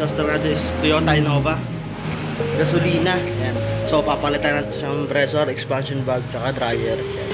customer natin is Toyota Innova. Gasolina. Yan. So, papalitan natin siyang compressor, expansion valve, tsaka dryer. Yan.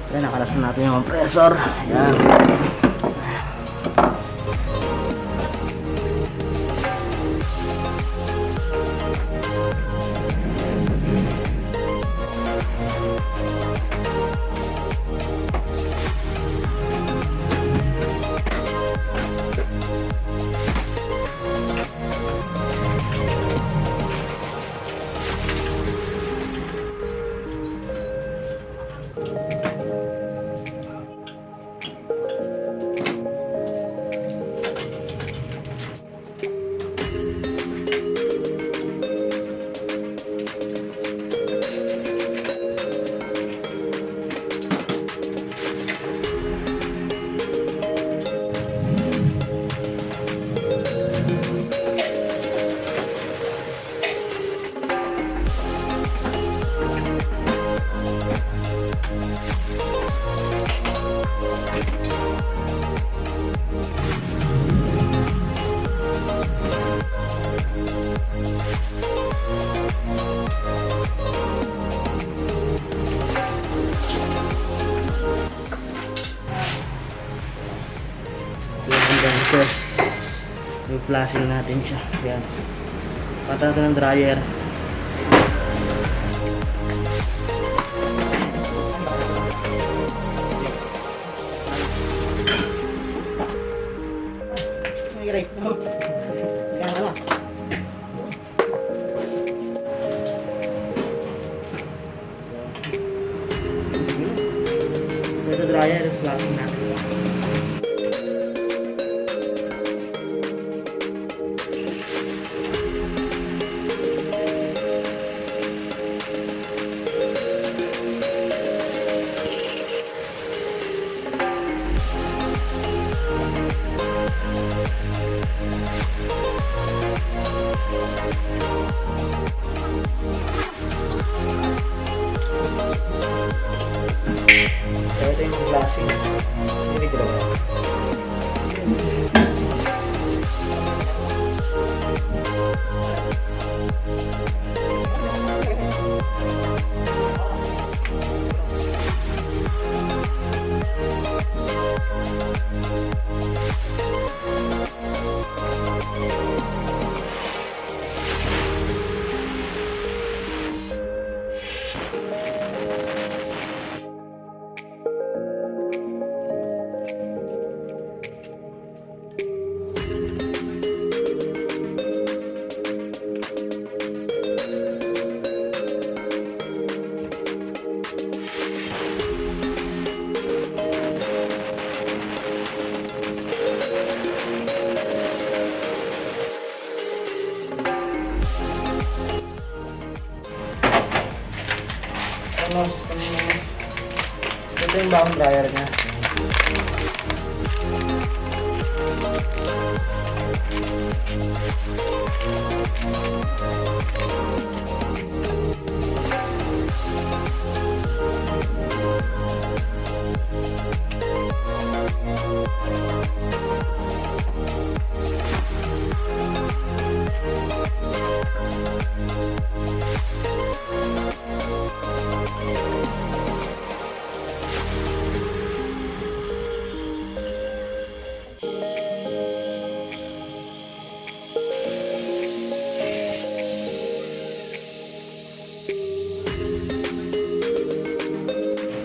Ayan, nakalas na natin yung compressor. Ayan. Ito, yung flashing natin siya. Ayan. Patan natin ng dryer. Ito dryer, yung flashing natin. Ito yung flashing. Hindi ko lang. Ito yung bagong dryer niya.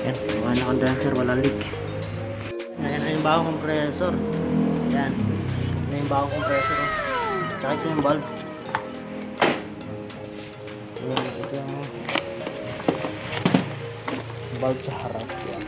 Yan, wala na condenser, wala leak. Ayan na yung bagong compressor. Yan, na yung bagong compressor. Tsaka ito yung valve. Ayan, ito yung valve sa harap. Yan.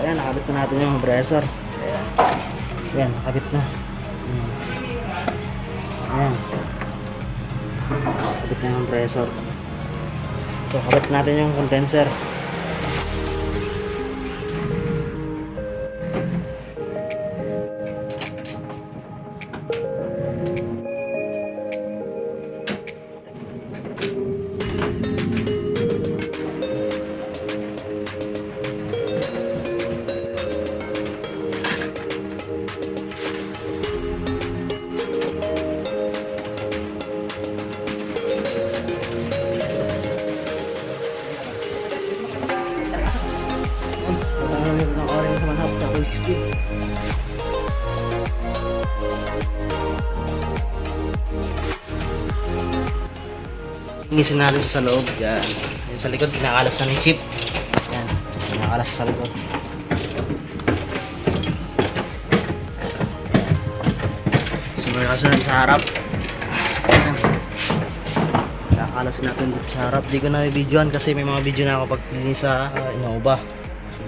Ayan, nakabit na natin yung compressor. Ayan. Ayan, nakabit na. Ayan. Nakabit na yung compressor. So, kabit natin yung condenser. Ng orange sa manhap sa full speed. Ingisin natin sa loob. Yan. Yan sa likod, pinakalas na ng chip. Yan. Pinakalas sa likod. Sumay kasunod sa harap. Yan. Pinakalas natin dito sa harap. Di ko na videoan kasi may mga video na ako paglinis sa Innova.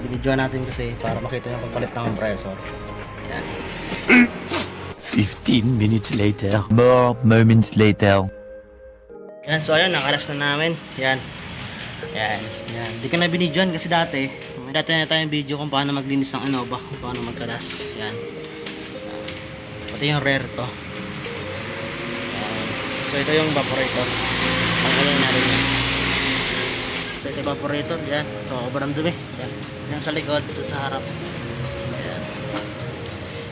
Binidyoan natin kasi para makita yung pagpalit ng compressor. Yan. 15 minutes later. More moments later. Yan, so ayan, nakalas na namin. Yan. Yan. Yan. Hindi ko na binidyoan kasi dati na tayong video kung paano maglinis ng Innova, kung paano magkalas. Yan. Pati yung rear to. Yan. So ito yung evaporator. Pangalain natin yan. Ito evaporator, yan. Ito, sobrang dumi. Yan. Yan sa likod, sa harap. Yan.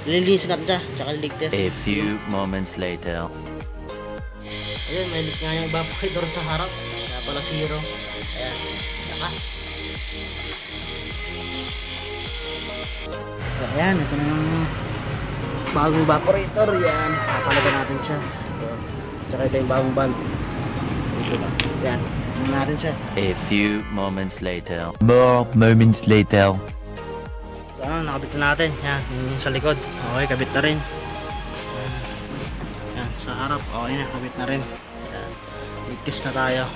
Nililinis natin siya, tsaka liligtas. A few moments later. Ayun, may leak nga yung evaporator sa harap. Kaya pala zero. Ayan, lakas. So, ayan, ito na yung bagong evaporator. Yan, papalagan natin siya. So, tsaka ito yung bagong band. Ito na. Yan. Natin siya. A few moments later. More moments later. So, nakabit na natin. Yan, yung sa likod. Okay, kabit na rin. Yan, sa harap. Okay na, kabit na rin. Yan, ligtas na tayo.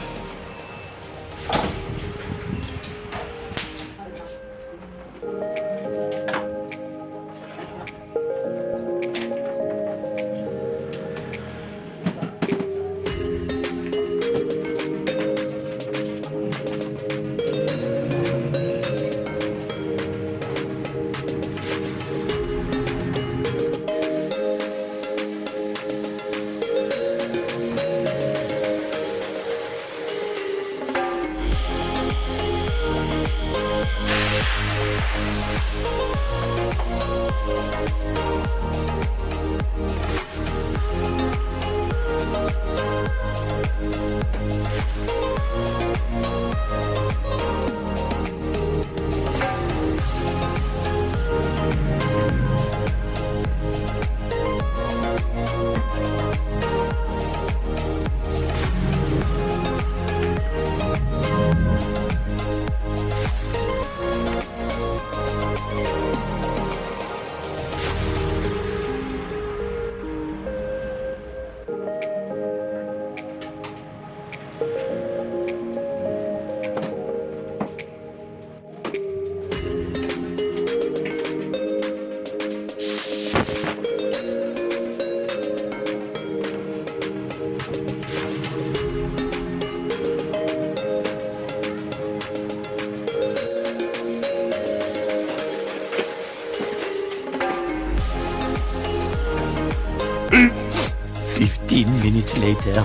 15 minutes later.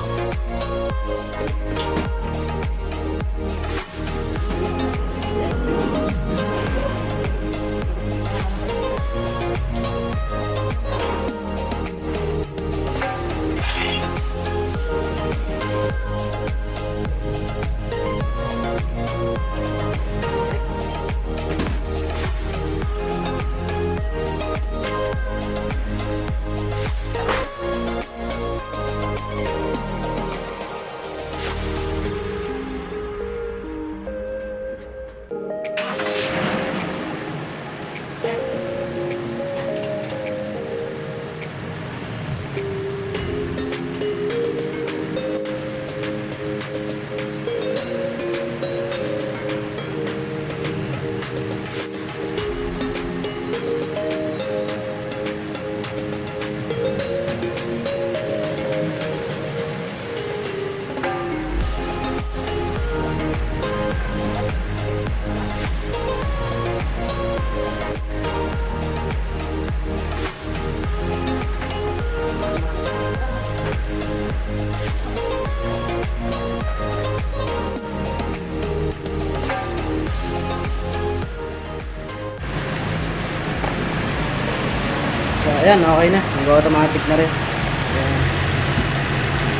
So ayan, okay na. Nag-automatic na rin. Ayan.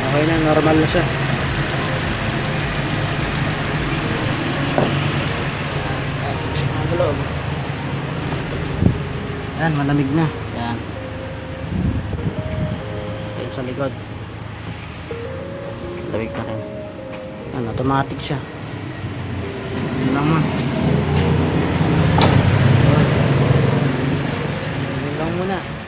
Okay na, normal na siya. Ayan, malamig na. Ayan. Ayan sa likod. Malamig na rin. Ayan, automatic siya. Ayan lang man. Ayan lang muna.